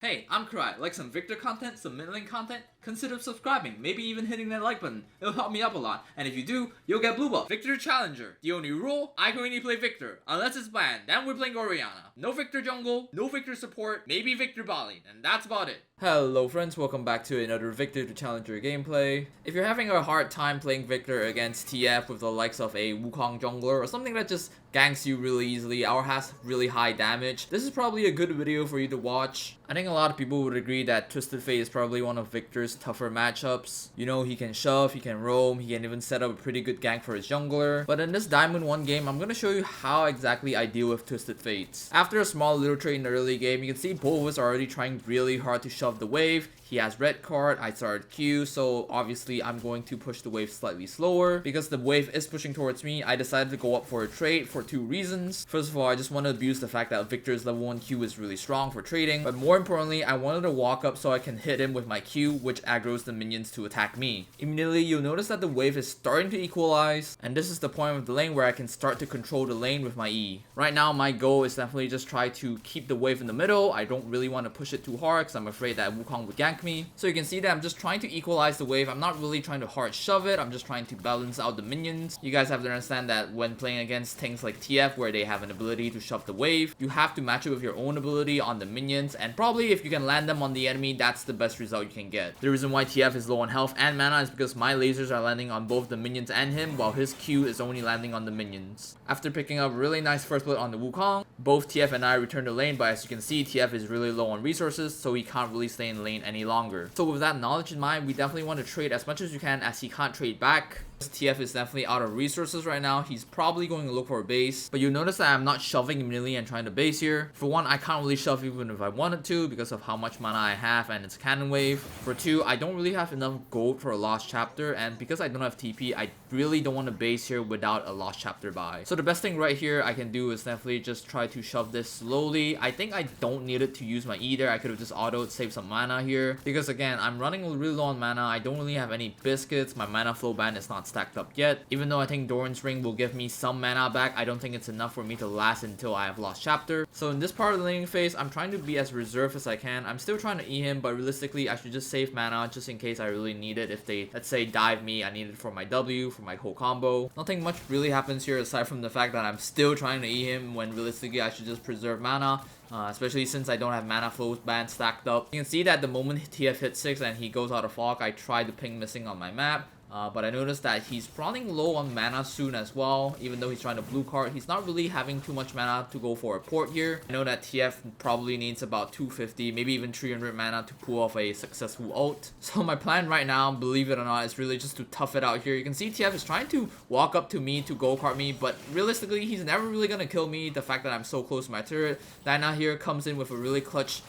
Hey, I'm Karai. Like some Viktor content, some middling content? Consider subscribing, maybe even hitting that like button. It'll help me up a lot. And if you do, you'll get blue buff. Viktor Challenger. The only rule, I can only play Viktor. Unless it's banned, then we're playing Orianna. No Viktor jungle, no Viktor support, maybe Viktor Bali, and that's about it. Hello friends, welcome back to another Viktor to Challenger gameplay. If you're having a hard time playing Viktor against TF with the likes of a Wukong jungler or something that just ganks you really easily or has really high damage, this is probably a good video for you to watch. I think a lot of people would agree that Twisted Fate is probably one of Viktor's tougher matchups. You know, he can shove, he can roam, he can even set up a pretty good gank for his jungler. But in this Diamond 1 game, I'm gonna show you how exactly I deal with Twisted Fates. After a small little trade in the early game, you can see both of us are already trying really hard to shove the wave. He has red card, I started Q, so obviously I'm going to push the wave slightly slower. Because the wave is pushing towards me, I decided to go up for a trade for two reasons. First of all, I just want to abuse the fact that Viktor's level 1 Q is really strong for trading. But more importantly, I wanted to walk up so I can hit him with my Q, which aggroes the minions to attack me. Immediately, you'll notice that the wave is starting to equalize. And this is the point of the lane where I can start to control the lane with my E. Right now, my goal is definitely just try to keep the wave in the middle. I don't really want to push it too hard because I'm afraid that Wukong would gank me. So you can see that I'm just trying to equalize the wave. I'm not really trying to hard shove it. I'm just trying to balance out the minions. You guys have to understand that when playing against things like TF where they have an ability to shove the wave, you have to match it with your own ability on the minions, and probably if you can land them on the enemy, that's the best result you can get. The reason why TF is low on health and mana is because my lasers are landing on both the minions and him, while his Q is only landing on the minions. After picking up a really nice first blood on the Wukong, both TF and I return to lane, but as you can see, TF is really low on resources, so he can't really stay in lane any longer. So with that knowledge in mind, we definitely want to trade as much as you can as he can't trade back. TF is definitely out of resources right now. He's probably going to look for a base, but you'll notice that I'm not shoving immediately and trying to base here. For one, I can't really shove even if I wanted to because of how much mana I have and it's cannon wave. For two, I don't really have enough gold for a lost chapter, and because I don't have TP, I really don't want to base here without a lost chapter buy. So the best thing right here I can do is definitely just try to shove this slowly. I think I don't need it to use my E there. I could have just autoed saved some mana here because again, I'm running really low on mana. I don't really have any biscuits. My mana flow band is not stacked up yet. Even though I think Doran's Ring will give me some mana back, I don't think it's enough for me to last until I have lost chapter. So in this part of the laning phase, I'm trying to be as reserved as I can. I'm still trying to E him, but realistically, I should just save mana just in case I really need it. If they, let's say, dive me, I need it for my W, for my whole combo. Nothing much really happens here aside from the fact that I'm still trying to E him when realistically I should just preserve mana. Especially since I don't have mana flow band stacked up. You can see that the moment TF hits 6 and he goes out of fog, I try to ping missing on my map. But I noticed that he's running low on mana soon as well. Even though he's trying to blue card, he's not really having too much mana to go for a port here. I know that TF probably needs about 250, maybe even 300 mana to pull off a successful ult. So my plan right now, believe it or not, is really just to tough it out here. You can see TF is trying to walk up to me to go kart me, but realistically, he's never really gonna kill me. The fact that I'm so close to my turret. Diana here comes in with a really clutch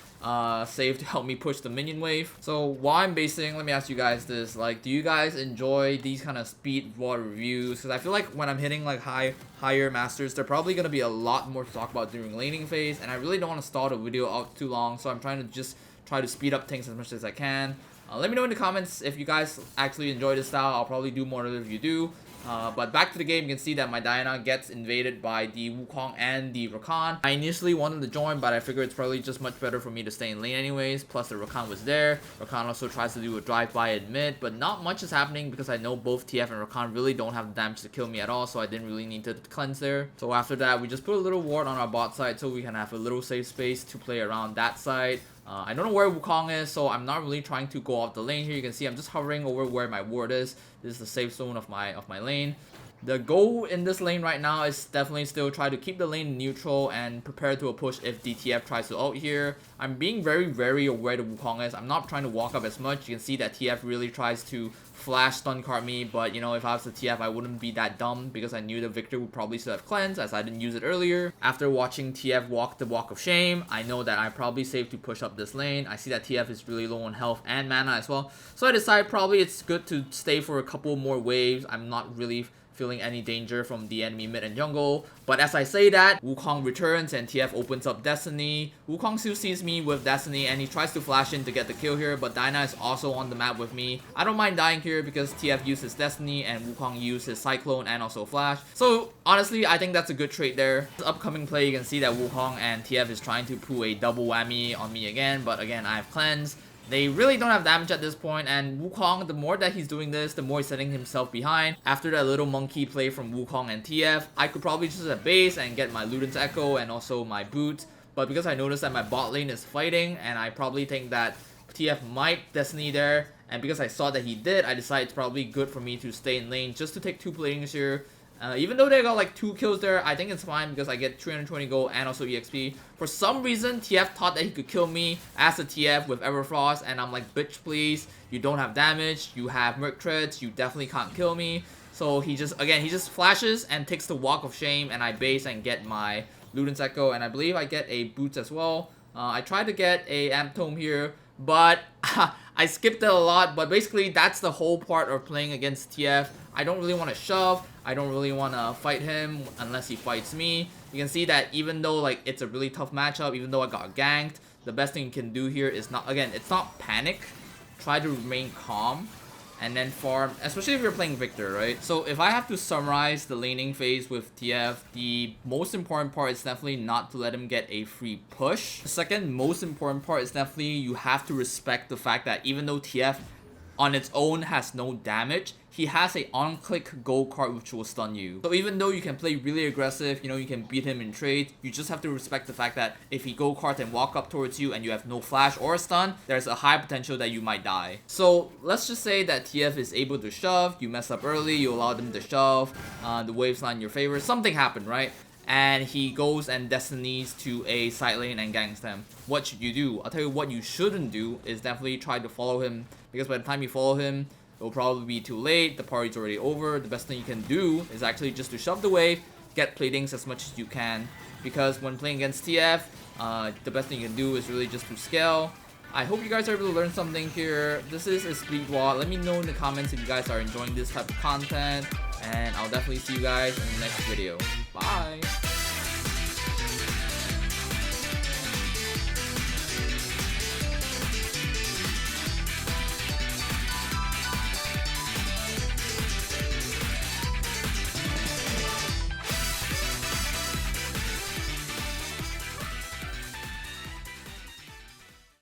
save to help me push the minion wave. So while I'm basing, let me ask you guys this, like, do you guys enjoy these kind of speed water reviews? Because I feel like when I'm hitting like higher masters, they're probably going to be a lot more to talk about during laning phase, and I really don't want to stall the video out too long, so I'm trying to just try to speed up things as much as I can. Let me know in the comments if you guys actually enjoy this style. I'll probably do more of it if you do. But back to the game, you can see that my Diana gets invaded by the Wukong and the Rakan. I initially wanted to join, but I figured it's probably just much better for me to stay in lane anyways. Plus the Rakan was there. Rakan also tries to do a drive-by at mid, but not much is happening because I know both TF and Rakan really don't have the damage to kill me at all, so I didn't really need to cleanse there. So after that, we just put a little ward on our bot side so we can have a little safe space to play around that side. I don't know where Wukong is, so I'm not really trying to go off the lane here. You can see I'm just hovering over where my ward is. This is the safe zone of my lane. The goal in this lane right now is definitely still try to keep the lane neutral and prepare to a push if DTF tries to ult here. I'm being very aware the Wukong is. I'm not trying to walk up as much. You can see that TF really tries to flash stun card me, but you know, if I was the TF, I wouldn't be that dumb because I knew that Viktor would probably still have cleanse as I didn't use it earlier. After watching TF walk the walk of shame, I know that I probably safe to push up this lane. I see that TF is really low on health and mana as well, so I decided probably it's good to stay for a couple more waves. I'm not really feeling any danger from the enemy mid and jungle. But as I say that, Wukong returns and TF opens up Destiny. Wukong still sees me with Destiny and he tries to flash in to get the kill here, but Dinah is also on the map with me. I don't mind dying here because TF uses Destiny and Wukong uses Cyclone and also Flash. So honestly, I think that's a good trade there. This upcoming play, you can see that Wukong and TF is trying to pull a double whammy on me again, but again, I have cleanse. They really don't have damage at this point, and Wukong, the more that he's doing this, the more he's setting himself behind. After that little monkey play from Wukong and TF, I could probably just a base and get my Luden's Echo and also my boots. But because I noticed that my bot lane is fighting, and I probably think that TF might Destiny there, and because I saw that he did, I decided it's probably good for me to stay in lane just to take 2 platings here. Even though they got like 2 kills there, I think it's fine because I get 320 gold and also EXP. For some reason, TF thought that he could kill me as a TF with Everfrost, and I'm like, bitch please, you don't have damage, you have Merc Treads, you definitely can't kill me. So he just flashes and takes the Walk of Shame, and I base and get my Luden's Echo, and I believe I get a Boots as well. I tried to get a Amp Tome here, but I skipped it a lot. But basically, that's the whole part of playing against TF. I don't really want to shove. I don't really want to fight him unless he fights me. You can see that even though like it's a really tough matchup, even though I got ganked, the best thing you can do here is not, again, it's not panic. Try to remain calm and then farm, especially if you're playing Viktor, right? So if I have to summarize the laning phase with TF, the most important part is definitely not to let him get a free push. The second most important part is definitely you have to respect the fact that even though TF on its own has no damage, he has a on-click gold card which will stun you. So even though you can play really aggressive, you know, you can beat him in trade, you just have to respect the fact that if he gold cards and walk up towards you and you have no flash or stun, there's a high potential that you might die. So let's just say that TF is able to shove, you mess up early, you allow them to shove, the waves line in your favor, something happened, right? And he goes and destinies to a side lane and ganks them. What should you do? I'll tell you what you shouldn't do is definitely try to follow him, because by the time you follow him, it will probably be too late, the party's already over. The best thing you can do is actually just to shove the wave, get platings as much as you can, because when playing against TF, the best thing you can do is really just to scale. I hope you guys are able to learn something here. This is a speed walk. Let me know in the comments if you guys are enjoying this type of content, and I'll definitely see you guys in the next video. Bye!